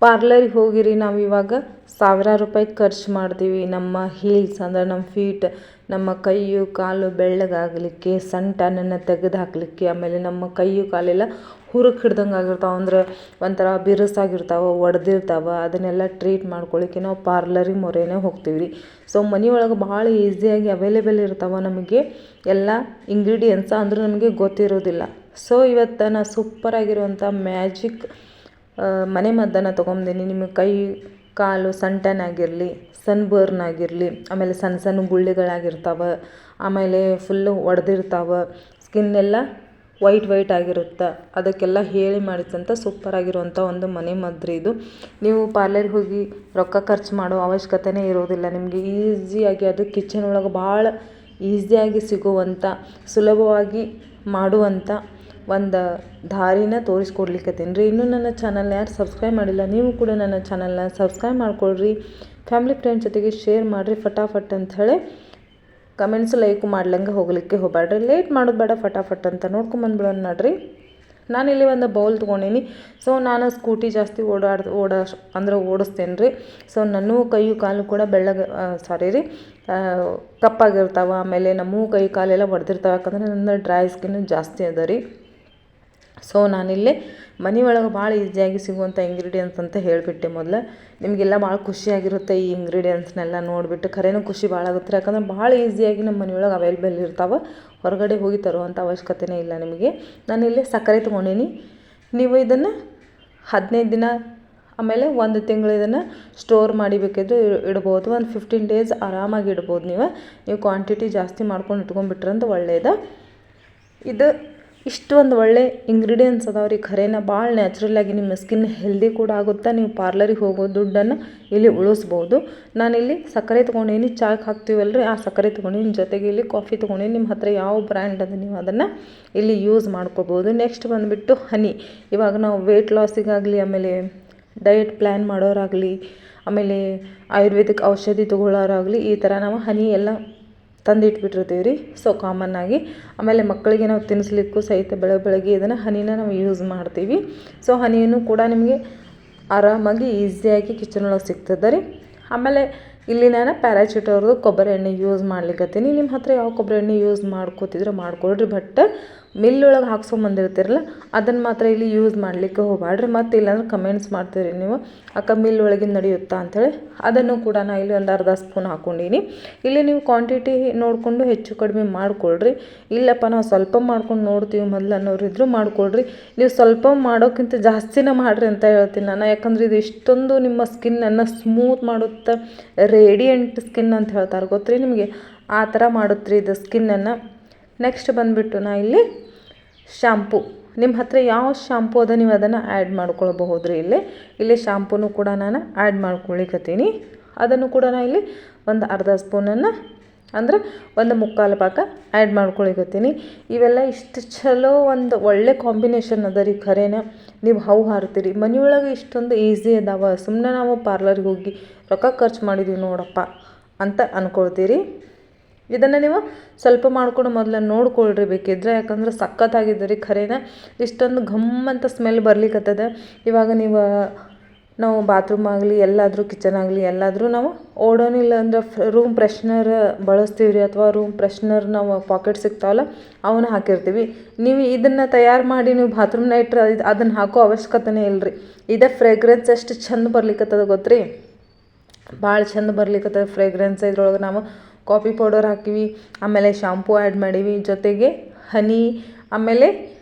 ಪಾರ್ಲರಿಗೆ ಹೋಗಿರಿ, ನಾವು ಇವಾಗ ಸಾವಿರಾರು ರೂಪಾಯಿ ಖರ್ಚು ಮಾಡ್ತೀವಿ ನಮ್ಮ ಹೀಲ್ಸ್ ಅಂದರೆ ನಮ್ಮ ಫೀಟ್, ನಮ್ಮ ಕೈಯು ಕಾಲು ಬೆಳ್ಳಗಾಗಲಿಕ್ಕೆ, ಸಣ್ಣ ತೆಗೆದು ಹಾಕಲಿಕ್ಕೆ. ಆಮೇಲೆ ನಮ್ಮ ಕೈಯು ಕಾಲೆಲ್ಲ ಹುರುಕು ಹಿಡ್ದಂಗೆ ಆಗಿರ್ತಾವೆ, ಅಂದ್ರೆ ಒಂಥರ ಬಿರುಸಾಗಿರ್ತಾವೆ, ಒಡೆದಿರ್ತಾವೆ. ಅದನ್ನೆಲ್ಲ ಟ್ರೀಟ್ ಮಾಡ್ಕೊಳ್ಳಿಕ್ಕೆ ನಾವು ಪಾರ್ಲರಿಗೆ ಮೊರೆನೇ ಹೋಗ್ತೀವಿ ರೀ. ಸೊ ಮನೆಯೊಳಗೆ ಭಾಳ ಈಸಿಯಾಗಿ ಅವೈಲೇಬಲ್ ಇರ್ತಾವೆ ನಮಗೆ ಎಲ್ಲ ಇಂಗ್ರೀಡಿಯೆಂಟ್ಸ್, ಅಂದ್ರೆ ನಮಗೆ ಗೊತ್ತಿರೋದಿಲ್ಲ. ಸೊ ಇವತ್ತು ನಾನು ಸೂಪರಾಗಿರುವಂಥ ಮ್ಯಾಜಿಕ್ ಮನೆ ಮದ್ದನ್ನು ತೊಗೊಂಬಂದೀನಿ. ನಿಮಗೆ ಕೈ ಕಾಲು ಸಣ್ಣ ಸನ್ಬರ್ನ್ ಆಗಿರಲಿ, ಆಮೇಲೆ ಸಣ್ಣ ಸಣ್ಣ ಗುಳ್ಳೆಗಳಾಗಿರ್ತಾವೆ, ಆಮೇಲೆ ಫುಲ್ಲು ಒಡೆದಿರ್ತಾವೆ, ಸ್ಕಿನ್ನೆಲ್ಲ ವೈಟ್ ಆಗಿರುತ್ತೆ. ಅದಕ್ಕೆಲ್ಲ ಹೇಳಿ ಮಾಡಿದಂಥ ಸೂಪರಾಗಿರುವಂಥ ಒಂದು ಮನೆ ಮದ್ದು ಇದು. ನೀವು ಪಾರ್ಲರ್ಗೆ ಹೋಗಿ ರೊಕ್ಕ ಖರ್ಚು ಮಾಡೋ ಅವಶ್ಯಕತೆನೇ ಇರೋದಿಲ್ಲ. ನಿಮಗೆ ಈಸಿಯಾಗಿ ಅದು ಕಿಚನ್ ಒಳಗೆ ಭಾಳ ಈಸಿಯಾಗಿ ಸಿಗುವಂಥ, ಸುಲಭವಾಗಿ ಮಾಡುವಂಥ ಒಂದು ದಾರಿನ ತೋರಿಸ್ಕೊಡ್ಲಿಕ್ಕತ್ತೀನಿ ರೀ. ಇನ್ನೂ ನನ್ನ ಚಾನಲ್ನ ಯಾರು ಸಬ್ಸ್ಕ್ರೈಬ್ ಮಾಡಿಲ್ಲ, ನೀವು ಕೂಡ ನನ್ನ ಚಾನಲ್ನ ಸಬ್ಸ್ಕ್ರೈಬ್ ಮಾಡ್ಕೊಳ್ರಿ. ಫ್ಯಾಮಿಲಿ ಫ್ರೆಂಡ್ಸ್ ಜೊತೆಗೆ ಶೇರ್ ಮಾಡಿರಿ ಫಟಾಫಟ್ ಅಂಥೇಳಿ. ಕಮೆಂಟ್ಸ್ ಲೈಕ್ ಮಾಡ್ಲಂಗೆ ಹೋಗ್ಲಿಕ್ಕೆ ಹೋಗಬೇಡ್ರಿ, ಲೇಟ್ ಮಾಡೋದು ಬೇಡ, ಫಟಾಫಟ್ ಅಂತ ನೋಡ್ಕೊಂಬಂದ್ಬಿಡೋಣ ನೋಡ್ರಿ. ನಾನಿಲ್ಲಿ ಒಂದು ಬೌಲ್ ತೊಗೊಂಡೀನಿ. ಸೊ ನಾನು ಸ್ಕೂಟಿ ಜಾಸ್ತಿ ಓಡಿಸ್ತೇನೆ ರೀ. ಸೊ ನನ್ನ ಕೈಯು ಕಾಲು ಕೂಡ ಕಪ್ಪಾಗಿರ್ತಾವೆ. ಆಮೇಲೆ ನಮ್ಮ ಕೈ ಕಾಲೆಲ್ಲ ಹೊಡೆದಿರ್ತಾವೆ, ಯಾಕಂದರೆ ನನ್ನ ಡ್ರೈ ಸ್ಕಿನ್ ಜಾಸ್ತಿ ಅದ ರೀ. ಸೊ ನಾನಿಲ್ಲಿ ಮನೆಯೊಳಗೆ ಭಾಳ ಈಸಿಯಾಗಿ ಸಿಗುವಂಥ ಇಂಗ್ರೀಡಿಯೆಂಟ್ಸ್ ಅಂತ ಹೇಳಿಬಿಟ್ಟೆ ಮೊದಲು. ನಿಮಗೆಲ್ಲ ಭಾಳ ಖುಷಿಯಾಗಿರುತ್ತೆ ಈ ಇಂಗ್ರೀಡಿಯೆಂಟ್ಸ್ನೆಲ್ಲ ನೋಡಿಬಿಟ್ಟು. ಖರೇನೂ ಖುಷಿ ಭಾಳ ಆಗುತ್ತೆ, ಯಾಕಂದ್ರೆ ಭಾಳ ಈಸಿಯಾಗಿ ನಮ್ಮ ಮನೆಯೊಳಗೆ ಅವೈಲೇಬಲ್ ಇರ್ತಾವೆ. ಹೊರಗಡೆ ಹೋಗಿ ತರುವಂಥ ಅವಶ್ಯಕತೆನೇ ಇಲ್ಲ ನಿಮಗೆ. ನಾನಿಲ್ಲಿ ಸಕ್ಕರೆ ತೊಗೊಂಡೀನಿ. ನೀವು ಇದನ್ನು 15 ದಿನ ಆಮೇಲೆ 1 ತಿಂಗಳು ಇದನ್ನು ಸ್ಟೋರ್ ಮಾಡಿ ಬೇಕಿದ್ರೆ ಇಡ್ಬೋದು. ಒಂದು 15 ಡೇಸ್ ಆರಾಮಾಗಿ ಇಡ್ಬೋದು. ನೀವು ಕ್ವಾಂಟಿಟಿ ಜಾಸ್ತಿ ಮಾಡ್ಕೊಂಡು ಇಟ್ಕೊಂಡ್ಬಿಟ್ರಂತ ಒಳ್ಳೆಯದು. ಇದು ಇಷ್ಟೊಂದು ಒಳ್ಳೆ ಇಂಗ್ರೀಡಿಯೆಂಟ್ಸ್ ಅದಾವೆ ರೀ. ಖರೇನ ಭಾಳ ನ್ಯಾಚುರಲಾಗಿ ನಿಮ್ಮ ಸ್ಕಿನ್ ಹೆಲ್ದಿ ಕೂಡ ಆಗುತ್ತೆ. ನೀವು ಪಾರ್ಲರಿಗೆ ಹೋಗೋ ದುಡ್ಡನ್ನು ಇಲ್ಲಿ ಉಳಿಸ್ಬೋದು. ನಾನಿಲ್ಲಿ ಸಕ್ಕರೆ ತೊಗೊಂಡೀನಿ, ಚಾಕ್ಕೆ ಹಾಕ್ತೀವಲ್ಲ ರೀ, ಆ ಸಕ್ಕರೆ ತೊಗೊಂಡಿನಿ. ಜೊತೆಗೆ ಇಲ್ಲಿ ಕಾಫಿ ತೊಗೊಂಡಿನಿ. ನಿಮ್ಮ ಹತ್ರ ಯಾವ ಬ್ರ್ಯಾಂಡ್ ಅದು ನೀವು ಅದನ್ನು ಇಲ್ಲಿ ಯೂಸ್ ಮಾಡ್ಕೋಬೋದು. ನೆಕ್ಸ್ಟ್ ಬಂದುಬಿಟ್ಟು ಹನಿ. ಇವಾಗ ನಾವು ವೆಯ್ಟ್ ಲಾಸಿಗಾಗಲಿ, ಆಮೇಲೆ ಡಯಟ್ ಪ್ಲ್ಯಾನ್ ಮಾಡೋರಾಗಲಿ, ಆಮೇಲೆ ಆಯುರ್ವೇದಿಕ್ ಔಷಧಿ ತೊಗೊಳ್ಳೋರಾಗಲಿ, ಈ ಥರ ನಾವು ಹನಿ ಎಲ್ಲ ತಂದಿಟ್ಬಿಟ್ಟಿರ್ತೀವಿ ರೀ. ಸೊ ಕಾಮನ್ನಾಗಿ. ಆಮೇಲೆ ಮಕ್ಕಳಿಗೆ ನಾವು ತಿನ್ನಿಸ್ಲಿಕ್ಕೂ ಸಹಿತ ಬೆಳಗ್ಗೆ ಇದನ್ನು ಹನಿನ ನಾವು ಯೂಸ್ ಮಾಡ್ತೀವಿ. ಸೊ ಹನಿಯನ್ನು ಕೂಡ ನಿಮಗೆ ಆರಾಮಾಗಿ ಈಸಿಯಾಗಿ ಕಿಚನ್ ಒಳಗೆ ಸಿಗ್ತದೆ ರೀ. ಆಮೇಲೆ ಇಲ್ಲಿ ನಾನು ಪ್ಯಾರಾಚೂಟ್ ಅವ್ರದ್ದು ಕೊಬ್ಬರಿ ಎಣ್ಣೆ ಯೂಸ್ ಮಾಡ್ಲಿಕ್ಕತ್ತೀನಿ. ನಿಮ್ಮ ಹತ್ರ ಯಾವ ಕೊಬ್ಬರಿ ಎಣ್ಣೆ ಯೂಸ್ ಮಾಡ್ಕೋತಿದ್ರೆ ಮಾಡ್ಕೊಳ್ರಿ. ಬಟ್ ಮಿಲ್ಲೊಳಗೆ ಹಾಕ್ಸ್ಕೊಂಬಂದಿರ್ತೀರಲ್ಲ, ಅದನ್ನು ಮಾತ್ರ ಇಲ್ಲಿ ಯೂಸ್ ಮಾಡಲಿಕ್ಕೆ ಹೋಗಬೇಡ್ರಿ. ಮತ್ತು ಇಲ್ಲಾಂದ್ರೆ ಕಮೆಂಟ್ಸ್ ಮಾಡ್ತೀರಿ ನೀವು, ಅಕ್ಕ ಮಿಲ್ ಒಳಗಿಂದ ನಡೆಯುತ್ತಾ ಅಂಥೇಳಿ. ಅದನ್ನು ಕೂಡ ನಾನು ಇಲ್ಲಿ ಒಂದು ಅರ್ಧ ಸ್ಪೂನ್ ಹಾಕ್ಕೊಂಡೀನಿ. ಇಲ್ಲಿ ನೀವು ಕ್ವಾಂಟಿಟಿ ನೋಡಿಕೊಂಡು ಹೆಚ್ಚು ಕಡಿಮೆ ಮಾಡ್ಕೊಳ್ರಿ. ಇಲ್ಲಪ್ಪ ನಾವು ಸ್ವಲ್ಪ ಮಾಡ್ಕೊಂಡು ನೋಡ್ತೀವಿ ಮೊದಲು ಅನ್ನೋರಿದ್ರು ಮಾಡ್ಕೊಳ್ರಿ. ನೀವು ಸ್ವಲ್ಪ ಮಾಡೋಕ್ಕಿಂತ ಜಾಸ್ತಿನೇ ಮಾಡಿರಿ ಅಂತ ಹೇಳ್ತೀನಿ ನಾನು. ಯಾಕಂದರೆ ಇದು ಇಷ್ಟೊಂದು ನಿಮ್ಮ ಸ್ಕಿನ್ನನ್ನು ಸ್ಮೂತ್ ಮಾಡುತ್ತೆ, ರೇಡಿಯಂಟ್ ಸ್ಕಿನ್ ಅಂತ ಹೇಳ್ತಾರೆ ಗೊತ್ತ್ರಿ ನಿಮಗೆ, ಆ ಥರ ಮಾಡುತ್ತೆ ರೀ ಇದು ಸ್ಕಿನ್ನನ್ನು. ನೆಕ್ಸ್ಟ್ ಬಂದುಬಿಟ್ಟು ನಾ ಇಲ್ಲಿ ಶ್ಯಾಂಪು, ನಿಮ್ಮ ಹತ್ರ ಯಾವ ಶ್ಯಾಂಪು ಅದ ನೀವು ಅದನ್ನು ಆ್ಯಡ್ ಮಾಡ್ಕೊಳ್ಬಹುದು ರೀ. ಇಲ್ಲಿ ಶ್ಯಾಂಪೂನು ಕೂಡ ನಾನು ಆ್ಯಡ್ ಮಾಡ್ಕೊಳಿಕತ್ತೀನಿ. ಅದನ್ನು ಕೂಡ ನಾನು ಇಲ್ಲಿ ಒಂದು ಅರ್ಧ ಸ್ಪೂನನ್ನು ಅಂದರೆ 1/4 ಪಾಕ ಆ್ಯಡ್ ಮಾಡ್ಕೊಳಿಕತ್ತೀನಿ. ಇವೆಲ್ಲ ಇಷ್ಟು ಚಲೋ ಒಂದು ಒಳ್ಳೆ ಕಾಂಬಿನೇಷನ್ ಅದ ರೀ. ಖರೇನ ನೀವು ಹಾರ್ತೀರಿ. ಮನೆಯೊಳಗೆ ಇಷ್ಟೊಂದು ಈಸಿ ಅದಾವ, ಸುಮ್ಮನೆ ನಾವು ಪಾರ್ಲರ್ಗೆ ಹೋಗಿ ರೊಕ್ಕ ಖರ್ಚು ಮಾಡಿದ್ದೀವಿ ನೋಡಪ್ಪ ಅಂತ ಅಂದ್ಕೊಳ್ತೀರಿ. ಇದನ್ನು ನೀವು ಸ್ವಲ್ಪ ಮಾಡ್ಕೊಂಡು ಮೊದಲು ನೋಡ್ಕೊಳ್ರಿ ಬೇಕಿದ್ರೆ, ಯಾಕಂದ್ರೆ ಸಖತ್ತಾಗಿದ್ದು ರೀ. ಖರೇನ ಇಷ್ಟೊಂದು ಘಮ್ಮಂತ ಸ್ಮೆಲ್ ಬರ್ಲಿಕ್ಕತ್ತದ. ಇವಾಗ ನಾವು ಬಾತ್ರೂಮ್ ಆಗಲಿ, ಎಲ್ಲಾದರೂ ಕಿಚನ್ ಆಗಲಿ, ಎಲ್ಲಾದರೂ ನಾವು ಓಡೋನಿಲ್ಲ ಅಂದ್ರೆ ರೂಮ್ ಫ್ರೆಶ್ನರ್ ಬಳಸ್ತೀವಿ ರೀ, ಅಥವಾ ರೂಮ್ ಫ್ರೆಶ್ನರ್ ನಾವು ಪಾಕೆಟ್ ಸಿಗ್ತಾವಲ್ಲ ಅವನ್ನ ಹಾಕಿರ್ತೀವಿ. ನೀವು ಇದನ್ನು ತಯಾರು ಮಾಡಿ ನೀವು ಬಾತ್ರೂಮ್ನ ಇಟ್ಟರೆ ಅದನ್ನು ಹಾಕೋ ಅವಶ್ಯಕತೆನೇ ಇಲ್ಲ ರೀ. ಇದೇ ಫ್ರೇಗ್ರೆನ್ಸ್ ಎಷ್ಟು ಚಂದ ಬರ್ಲಿಕ್ಕತ್ತದ ಗೊತ್ತ್ರಿ, ಭಾಳ ಚಂದ ಬರ್ಲಿಕ್ಕತ್ತದ ಫ್ರೇಗ್ರೆನ್ಸ್. ಇದ್ರೊಳಗೆ ನಾವು ಕಾಫಿ ಪೌಡರ್ ಹಾಕಿವಿ, ಆಮೇಲೆ ಶಾಂಪೂ ಆ್ಯಡ್ ಮಾಡೀವಿ, ಜೊತೆಗೆ ಹನಿ, ಆಮೇಲೆ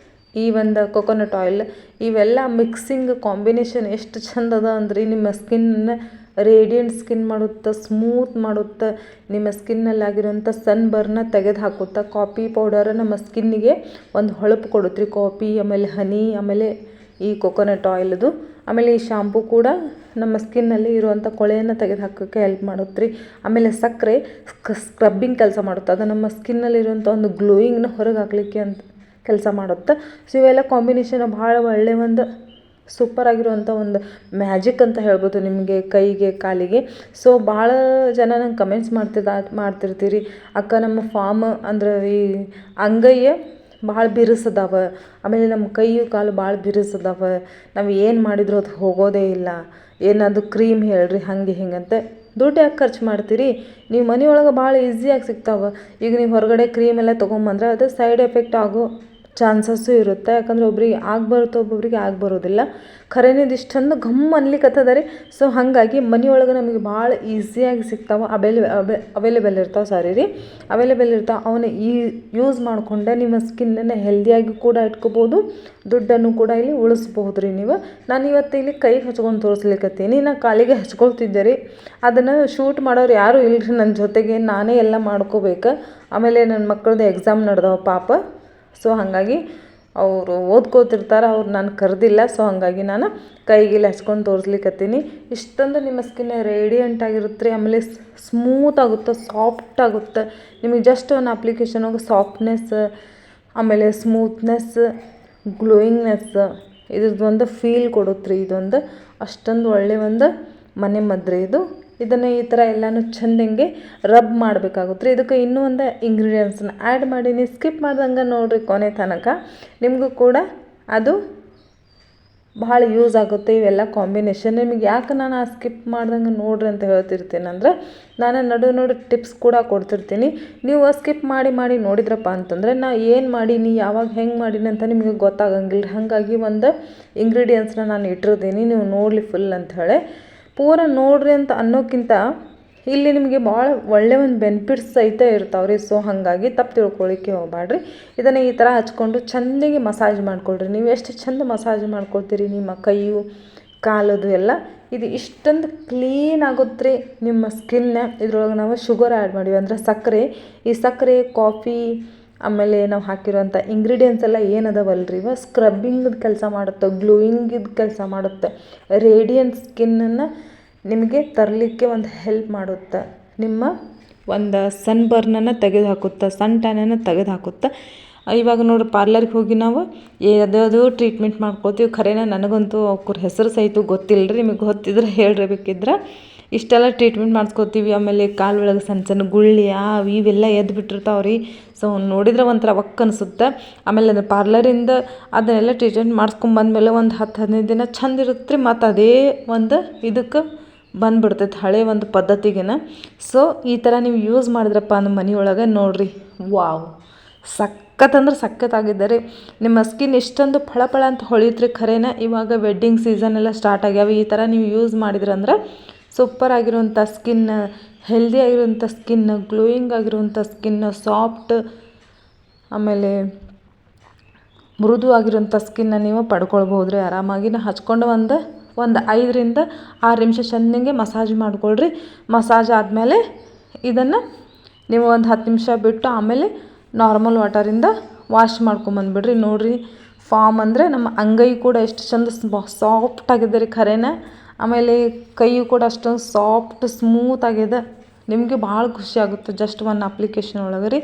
ಈ ಒಂದು ಕೊಕೊನಟ್ ಆಯಿಲ್, ಇವೆಲ್ಲ ಮಿಕ್ಸಿಂಗ್ ಕಾಂಬಿನೇಷನ್ ಎಷ್ಟು ಚಂದ ಅದ ಅಂದ್ರೆ ನಿಮ್ಮ ಸ್ಕಿನ್ನ ರೇಡಿಯಂಟ್ ಸ್ಕಿನ್ ಮಾಡುತ್ತೆ, ಸ್ಮೂತ್ ಮಾಡುತ್ತೆ, ನಿಮ್ಮ ಸ್ಕಿನ್ನಲ್ಲಾಗಿರೋಂಥ ಸನ್ಬರ್ನ ತೆಗೆದು ಹಾಕುತ್ತೆ. ಕಾಫಿ ಪೌಡರ್ ನಮ್ಮ ಸ್ಕಿನ್ನಿಗೆ ಒಂದು ಹೊಳಪು ಕೊಡುತ್ತೆ ರೀ. ಕಾಫಿ, ಆಮೇಲೆ ಹನಿ, ಆಮೇಲೆ ಈ ಕೊಕೊನಟ್ ಆಯಿಲ್ದು, ಆಮೇಲೆ ಈ ಶಾಂಪೂ ಕೂಡ ನಮ್ಮ ಸ್ಕಿನ್ನಲ್ಲಿ ಇರುವಂಥ ಕೊಳೆಯನ್ನು ತೆಗೆದು ಹಾಕೋಕ್ಕೆ ಹೆಲ್ಪ್ ಮಾಡುತ್ತೆ ರೀ. ಆಮೇಲೆ ಸಕ್ಕರೆ ಸ್ಕ್ರಬ್ಬಿಂಗ್ ಕೆಲಸ ಮಾಡುತ್ತೆ, ಅದು ನಮ್ಮ ಸ್ಕಿನ್ನಲ್ಲಿರುವಂಥ ಒಂದು ಗ್ಲೋಯಿಂಗ್ನ ಹೊರಗೆ ಹಾಕಲಿಕ್ಕೆ ಅಂತ ಕೆಲಸ ಮಾಡುತ್ತೆ. ಸೊ ಇವೆಲ್ಲ ಕಾಂಬಿನೇಷನ್ ಭಾಳ ಒಳ್ಳೆಯ ಒಂದು ಸೂಪರಾಗಿರುವಂಥ ಒಂದು ಮ್ಯಾಜಿಕ್ ಅಂತ ಹೇಳ್ಬೋದು ನಿಮಗೆ ಕೈಗೆ ಕಾಲಿಗೆ. ಸೊ ಭಾಳ ಜನ ನಂಗೆ ಕಮೆಂಟ್ಸ್ ಮಾಡ್ತಿರ್ತೀರಿ, ಅಕ್ಕ ನಮ್ಮ ಫಾರ್ಮ್ ಅಂದರೆ ಈ ಅಂಗೈಯ ಭಾಳ ಬಿರುಸದಾವ, ಆಮೇಲೆ ನಮ್ಮ ಕೈಯು ಕಾಲು ಭಾಳ ಬಿರುಸದಾವ, ನಾವು ಏನು ಮಾಡಿದ್ರು ಅದು ಹೋಗೋದೇ ಇಲ್ಲ, ಏನದು ಕ್ರೀಮ್ ಹೇಳ್ರಿ ಹಾಗೆ ಹಿಂಗಂತೆ ದುಡ್ಡು ಯಾಕೆ ಖರ್ಚು ಮಾಡ್ತೀರಿ? ನೀವು ಮನೆಯೊಳಗೆ ಭಾಳ ಈಸಿಯಾಗಿ ಸಿಗ್ತಾವೆ. ಈಗ ನೀವು ಹೊರಗಡೆ ಕ್ರೀಮ್ ಎಲ್ಲ ತೊಗೊಂಬಂದ್ರೆ ಅದು ಸೈಡ್ ಎಫೆಕ್ಟ್ ಆಗೋ ಚಾನ್ಸಸ್ಸು ಇರುತ್ತೆ. ಯಾಕಂದ್ರೆ ಒಬ್ರಿಗೆ ಬರುತ್ತೆ, ಒಬ್ಬೊಬ್ರಿಗೆ ಬರೋದಿಲ್ಲ. ಖರೇನೆ ಇಷ್ಟೊಂದು ಘಮ್ ಅನ್ಲಿಕ್ಕತ್ತದ ರೀ. ಸೊ ಹಾಗಾಗಿ ಮನೆಯೊಳಗೆ ನಮಗೆ ಭಾಳ ಈಸಿಯಾಗಿ ಸಿಗ್ತಾವೆ, ಅವೈಲೇಬಲ್ ಇರ್ತಾವೆ ಅವೈಲೇಬಲ್ ಇರ್ತಾವೆ. ಅವನ್ನ ಯೂಸ್ ಮಾಡಿಕೊಂಡೆ ನಿಮ್ಮ ಸ್ಕಿನ್ನನ್ನು ಹೆಲ್ದಿಯಾಗಿ ಕೂಡ ಇಟ್ಕೋಬೋದು, ದುಡ್ಡನ್ನು ಕೂಡ ಇಲ್ಲಿ ಉಳಿಸ್ಬೋದು ರೀ ನೀವು. ನಾನು ಇವತ್ತು ಇಲ್ಲಿ ಕೈಗೆ ಹಚ್ಕೊಂಡು ತೋರಿಸ್ಲಿಕ್ಕತ್ತೀನಿ. ನಾನು ಕಾಲಿಗೆ ಹಚ್ಕೊಳ್ತಿದ್ದೆ ರೀ. ಅದನ್ನು ಶೂಟ್ ಮಾಡೋರು ಯಾರೂ ಇಲ್ಲರಿ ನನ್ನ ಜೊತೆಗೆ, ನಾನೇ ಎಲ್ಲ ಮಾಡ್ಕೋಬೇಕು. ಆಮೇಲೆ ನನ್ನ ಮಕ್ಕಳದ್ದು ಎಕ್ಸಾಮ್ ನಡೆದವ ಪಾಪ. ಸೊ ಹಾಗಾಗಿ ಅವರು ಓದ್ಕೋತಿರ್ತಾರೆ, ಅವ್ರು ನಾನು ಕರೆದಿಲ್ಲ. ಸೊ ಹಾಗಾಗಿ ನಾನು ಕೈಗೆಲ್ಲ ಹಚ್ಕೊಂಡು ತೋರಿಸ್ಲಿಕ್ಕತ್ತೀನಿ. ಇಷ್ಟೊಂದು ನಿಮ್ಮ ಸ್ಕಿನ್ ರೇಡಿಯಂಟ್ ಆಗಿರುತ್ತೆ ರೀ. ಆಮೇಲೆ ಸ್ಮೂತ್ ಆಗುತ್ತೆ, ಸಾಫ್ಟ್ ಆಗುತ್ತೆ. ನಿಮಗೆ ಜಸ್ಟ್ ಒಂದು ಅಪ್ಲಿಕೇಶನ್ ಹೋಗಿ ಸಾಫ್ಟ್ನೆಸ್, ಆಮೇಲೆ ಸ್ಮೂತ್ನೆಸ್, ಗ್ಲೋಯಿಂಗ್ನೆಸ್ ಇದ್ರದ್ದು ಒಂದು ಫೀಲ್ ಕೊಡುತ್ತೆ ರೀ. ಇದೊಂದು ಅಷ್ಟೊಂದು ಒಳ್ಳೆಯ ಒಂದು ಮನೆ ಮದ್ದು ಇದು. ಇದನ್ನು ಈ ಥರ ಎಲ್ಲನೂ ಚೆಂದಂಗೆ ರಬ್ ಮಾಡಬೇಕಾಗುತ್ತೆ ರೀ. ಇದಕ್ಕೆ ಇನ್ನೂ ಒಂದು ಇಂಗ್ರೀಡಿಯೆಂಟ್ಸನ್ನ ಆ್ಯಡ್ ಮಾಡೀನಿ, ಸ್ಕಿಪ್ ಮಾಡ್ದಂಗೆ ನೋಡಿರಿ ಕೊನೆ ತನಕ. ನಿಮಗೂ ಕೂಡ ಅದು ಭಾಳ ಯೂಸ್ ಆಗುತ್ತೆ ಇವೆಲ್ಲ ಕಾಂಬಿನೇಷನ್. ನಿಮಗೆ ಯಾಕೆ ನಾನು ಸ್ಕಿಪ್ ಮಾಡ್ದಂಗೆ ನೋಡ್ರಿ ಅಂತ ಹೇಳ್ತಿರ್ತೀನಿ ಅಂದರೆ, ನಾನು ನಡು ಟಿಪ್ಸ್ ಕೂಡ ಕೊಡ್ತಿರ್ತೀನಿ. ನೀವು ಸ್ಕಿಪ್ ಮಾಡಿ ನೋಡಿದ್ರಪ್ಪ ಅಂತಂದರೆ ನಾ ಏನು ಮಾಡೀನಿ, ಯಾವಾಗ ಹೆಂಗೆ ಮಾಡೀನಿ ಅಂತ ನಿಮಗೆ ಗೊತ್ತಾಗಂಗಿಲ್ಲ. ಹಾಗಾಗಿ ಒಂದು ಇಂಗ್ರೀಡಿಯೆಂಟ್ಸ್ನ ನಾನು ಇಟ್ಟಿರ್ತೀನಿ, ನೀವು ನೋಡಲಿ ಫುಲ್ ಅಂಥೇಳಿ. ಪೂರ ನೋಡ್ರಿ ಅಂತ ಅನ್ನೋಕ್ಕಿಂತ ಇಲ್ಲಿ ನಿಮಗೆ ಭಾಳ ಒಳ್ಳೆ ಒಂದು ಬೆನಿಫಿಟ್ಸ್ ಸಹಿತ ಇರ್ತಾವೆ ರೀ. ಸೊ ಹಾಗಾಗಿ ತಪ್ಪು ತಿಳ್ಕೊಳ್ಳಿಕ್ಕೆ ಹೋಗಬೇಡ್ರಿ. ಇದನ್ನು ಈ ಥರ ಹಚ್ಕೊಂಡು ಚೆಂದಾಗಿ ಮಸಾಜ್ ಮಾಡ್ಕೊಳ್ರಿ. ನೀವು ಎಷ್ಟು ಚೆಂದ ಮಸಾಜ್ ಮಾಡ್ಕೊಳ್ತೀರಿ ನಿಮ್ಮ ಕೈಯು ಕಾಲದು ಎಲ್ಲ, ಇದು ಇಷ್ಟೊಂದು ಕ್ಲೀನ್ ಆಗುತ್ತೆ ರೀ ನಿಮ್ಮ ಸ್ಕಿನ್ನ. ಇದ್ರೊಳಗೆ ನಾವು ಶುಗರ್ ಆ್ಯಡ್ ಮಾಡೀವಿ ಅಂದರೆ ಸಕ್ಕರೆ. ಈ ಸಕ್ಕರೆ, ಕಾಫಿ, ಆಮೇಲೆ ನಾವು ಹಾಕಿರೋಂಥ ಇಂಗ್ರೀಡಿಯೆಂಟ್ಸ್ ಎಲ್ಲ ಏನದವಲ್ರಿ ಇವ ಸ್ಕ್ರಬ್ಬಿಂಗದ ಕೆಲಸ ಮಾಡುತ್ತೆ, ಗ್ಲೋಯಿಂಗಿದ ಕೆಲಸ ಮಾಡುತ್ತೆ, ರೇಡಿಯಂಟ್ ಸ್ಕಿನ್ನನ್ನು ನಿಮಗೆ ತರಲಿಕ್ಕೆ ಒಂದು ಹೆಲ್ಪ್ ಮಾಡುತ್ತೆ. ನಿಮ್ಮ ಒಂದು ಸನ್ ಬರ್ನನ್ನು ತೆಗೆದು ಹಾಕುತ್ತೆ, ಸನ್ ಟ್ಯಾನನ್ನು ತೆಗೆದು ಹಾಕುತ್ತೆ. ಇವಾಗ ನೋಡಿರಿ ಪಾರ್ಲರ್ಗೆ ಹೋಗಿ ನಾವು ಯಾವುದಾದ್ರು ಟ್ರೀಟ್ಮೆಂಟ್ ಮಾಡ್ಕೊತೀವಿ. ಖರೇನ ನನಗಂತೂ ಅವ್ರ ಹೆಸರು ಸಹಿತ ಗೊತ್ತಿಲ್ಲ ರೀ. ನಿಮಗೆ ಗೊತ್ತಿದ್ರೆ ಹೇಳ್ರಿ ಬೇಕಿದ್ರೆ. ಇಷ್ಟೆಲ್ಲ ಟ್ರೀಟ್ಮೆಂಟ್ ಮಾಡಿಸ್ಕೋತೀವಿ. ಆಮೇಲೆ ಕಾಲು ಒಳಗೆ ಸಣ್ಣ ಗುಳ್ಳಿ ಇವೆಲ್ಲ ಎದ್ದು ಬಿಟ್ಟಿರ್ತಾವೆ ರೀ. ಸೊ ನೋಡಿದ್ರೆ ಒಂಥರ ಒಕ್ಕ ಅನಿಸುತ್ತೆ. ಆಮೇಲೆ ಅದು ಪಾರ್ಲರಿಂದ ಅದನ್ನೆಲ್ಲ ಟ್ರೀಟ್ಮೆಂಟ್ ಮಾಡಿಸ್ಕೊಂಬಂದ್ಮೇಲೆ ಒಂದು 10-15 ದಿನ ಚಂದ ಇರುತ್ತೆ ರೀ. ಮತ್ತು ಅದೇ ಒಂದು ಇದಕ್ಕೆ ಬಂದುಬಿಡ್ತೈತೆ ಹಳೆ ಒಂದು ಪದ್ಧತಿಗೆನ. ಸೊ ಈ ಥರ ನೀವು ಯೂಸ್ ಮಾಡಿದ್ರಪ್ಪ ಅಂದ ಮನೆಯೊಳಗೆ ನೋಡಿರಿ, ವಾವ್ ಸಖತ್ತಂದ್ರೆ ಸಖತ್ತಾಗಿದ್ದಾರೆ. ನಿಮ್ಮ ಸ್ಕಿನ್ ಇಷ್ಟೊಂದು ಫಳ ಅಂತ ಹೊಳಿತ್ರಿ. ಖರೇನ ಇವಾಗ ವೆಡ್ಡಿಂಗ್ ಸೀಸನ್ ಎಲ್ಲ ಸ್ಟಾರ್ಟ್ ಆಗ್ಯಾವ. ಈ ಥರ ನೀವು ಯೂಸ್ ಮಾಡಿದ್ರಂದ್ರೆ ಸೂಪರ್ ಆಗಿರುವಂಥ ಸ್ಕಿನ್, ಹೆಲ್ದಿ ಆಗಿರುವಂಥ ಸ್ಕಿನ್, ಗ್ಲೋಯಿಂಗ್ ಆಗಿರುವಂಥ ಸ್ಕಿನ್, ಸಾಫ್ಟ್ ಆಮೇಲೆ ಮೃದು ಆಗಿರುವಂಥ ಸ್ಕಿನ್ನ ನೀವು ಪಡ್ಕೊಳ್ಬೋದು ರೀ ಆರಾಮಾಗಿ. ಹಚ್ಕೊಂಡು ಒಂದು 5ರಿಂದ 6 ನಿಮಿಷ ಚೆಂದಂಗೆ ಮಸಾಜ್ ಮಾಡ್ಕೊಳ್ರಿ. ಮಸಾಜ್ ಆದಮೇಲೆ ಇದನ್ನು ನೀವು ಒಂದು 10 ನಿಮಿಷ ಬಿಟ್ಟು ಆಮೇಲೆ ನಾರ್ಮಲ್ ವಾಟರಿಂದ ವಾಶ್ ಮಾಡ್ಕೊಂಬಂದುಬಿಡ್ರಿ. ನೋಡಿರಿ ಫಾರ್ಮ್ ಅಂದರೆ ನಮ್ಮ ಅಂಗೈ ಕೂಡ ಎಷ್ಟು ಚಂದ ಸಾಫ್ಟ್ ಆಗಿದೆ ರೀ ಖರೇನ. ಆಮೇಲೆ ಕೈಯು ಕೂಡ ಅಷ್ಟೊಂದು ಸಾಫ್ಟ್ ಸ್ಮೂತ್ ಆಗಿದೆ. ನಿಮಗೆ ಭಾಳ ಖುಷಿ ಆಗುತ್ತೆ ಜಸ್ಟ್ ಒಂದು ಅಪ್ಲಿಕೇಶನ್ ಒಳಗೆ ರೀ.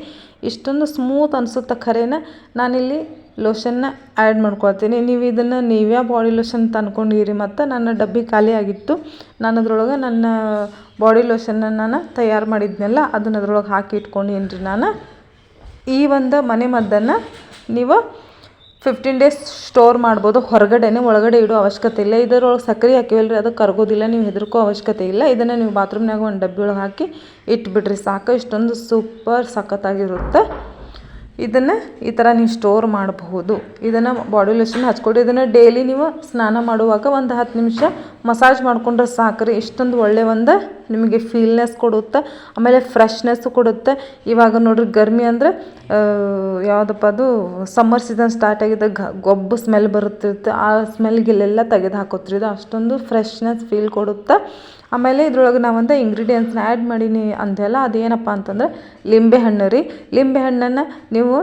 ಇಷ್ಟೊಂದು ಸ್ಮೂತ್ ಅನಿಸುತ್ತೆ ಖರೇನ. ನಾನಿಲ್ಲಿ ಲೋಷನ್ನ ಆ್ಯಡ್ ಮಾಡ್ಕೊಳ್ತೀನಿ. ನೀವು ಇದನ್ನು ನಿವಿಯಾ ಬಾಡಿ ಲೋಷನ್ ತಂದ್ಕೊಂಡಿರಿ. ಮತ್ತು ನನ್ನ ಡಬ್ಬಿ ಖಾಲಿ ಆಗಿತ್ತು. ನಾನು ಅದ್ರೊಳಗೆ ನನ್ನ ಬಾಡಿ ಲೋಷನ್ನ ನಾನು ತಯಾರು ಮಾಡಿದ್ನಲ್ಲ ಅದನ್ನು ಅದ್ರೊಳಗೆ ಹಾಕಿ ಇಟ್ಕೊಂಡೀನಿ ರೀ ನಾನು. ಈ ಒಂದು ಮನೆ ಮದ್ದನ್ನು ನೀವು 15 ಡೇಸ್ ಸ್ಟೋರ್ ಮಾಡ್ಬೋದು. ಒಳಗಡೆ ಇಡೋ ಅವಶ್ಯಕತೆ ಇಲ್ಲ. ಇದರೊಳಗೆ ಸಕ್ಕರೆ ಹಾಕಿವಲ್ರಿ, ಅದು ಕರಗೋದಿಲ್ಲ, ನೀವು ಹೆದರ್ಕೋ ಅವಶ್ಯಕತೆ ಇಲ್ಲ. ಇದನ್ನು ನೀವು ಬಾತ್ರೂಮ್ನಾಗ ಒಂದು ಡಬ್ಬಿ ಒಳಗೆ ಹಾಕಿ ಇಟ್ಬಿಡ್ರಿ ಸಾಕು. ಇಷ್ಟೊಂದು ಸೂಪರ್ ಸಖತ್ತಾಗಿರುತ್ತೆ. ಇದನ್ನು ಈ ಥರ ನೀವು ಸ್ಟೋರ್ ಮಾಡಬಹುದು. ಇದನ್ನು ಬಾಡಿ ಲೋಷನ್ ಹಚ್ಕೊಡಿ. ಇದನ್ನು ಡೈಲಿ ನೀವು ಸ್ನಾನ ಮಾಡುವಾಗ ಒಂದು 10 ನಿಮಿಷ ಮಸಾಜ್ ಮಾಡಿಕೊಂಡ್ರೆ ಸಾಕ್ರಿ. ಇಷ್ಟೊಂದು ಒಳ್ಳೆಯ ಒಂದು ನಿಮಗೆ ಫೀಲ್ನೆಸ್ ಕೊಡುತ್ತೆ, ಆಮೇಲೆ ಫ್ರೆಶ್ನೆಸ್ಸು ಕೊಡುತ್ತೆ. ಇವಾಗ ನೋಡ್ರಿ ಗರ್ಮಿ ಅಂದರೆ ಯಾವುದಪ್ಪ ಅದು ಸಮ್ಮರ್ ಸೀಸನ್ ಸ್ಟಾರ್ಟ್ ಆಗಿದೆ, ಗೊಬ್ಬು ಸ್ಮೆಲ್ ಬರುತ್ತಿರುತ್ತೆ. ಆ ಸ್ಮೆಲ್ಗೆಲ್ಲ ತೆಗೆದು ಹಾಕೋತ್ರಿ ಇದು. ಅಷ್ಟೊಂದು ಫ್ರೆಶ್ನೆಸ್ ಫೀಲ್ ಕೊಡುತ್ತೆ. ಆಮೇಲೆ ಇದ್ರೊಳಗೆ ನಾವೊಂದು ಇಂಗ್ರೀಡಿಯೆಂಟ್ಸ್ನ ಆ್ಯಡ್ ಮಾಡೀನಿ ಅಂತೆಲ್ಲ, ಅದೇನಪ್ಪ ಅಂತಂದ್ರೆ ಲಿಂಬೆಹಣ್ಣು ರೀ. ಲಿಂಬೆಹಣ್ಣನ್ನು ನೀವು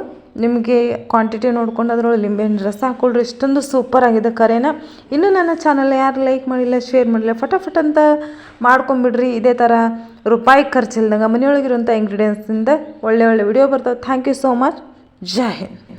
ನಿಮಗೆ ಕ್ವಾಂಟಿಟಿ ನೋಡ್ಕೊಂಡು ಅದ್ರೊಳಗೆ ಲಿಂಬೆಹಣ್ಣು ರಸ ಹಾಕ್ಕೊಳ್ರಿ. ಇಷ್ಟೊಂದು ಸೂಪರ್ ಆಗಿದೆ ಖರೇನ. ಇನ್ನೂ ನನ್ನ ಚಾನಲ್ ಯಾರು ಲೈಕ್ ಮಾಡಿಲ್ಲ, ಶೇರ್ ಮಾಡಿಲ್ಲ, ಫಟಾಫಟ್ ಅಂತ ಮಾಡ್ಕೊಂಬಿಡ್ರಿ. ಇದೇ ಥರ ರೂಪಾಯಿ ಖರ್ಚಿಲ್ದಂಗೆ ಮನೆಯೊಳಗಿರುವಂಥ ಇಂಗ್ರೀಡಿಯೆಂಟ್ಸಿಂದ ಒಳ್ಳೆ ವಿಡಿಯೋ ಬರ್ತವೆ. Thank you so much. Jai Hind.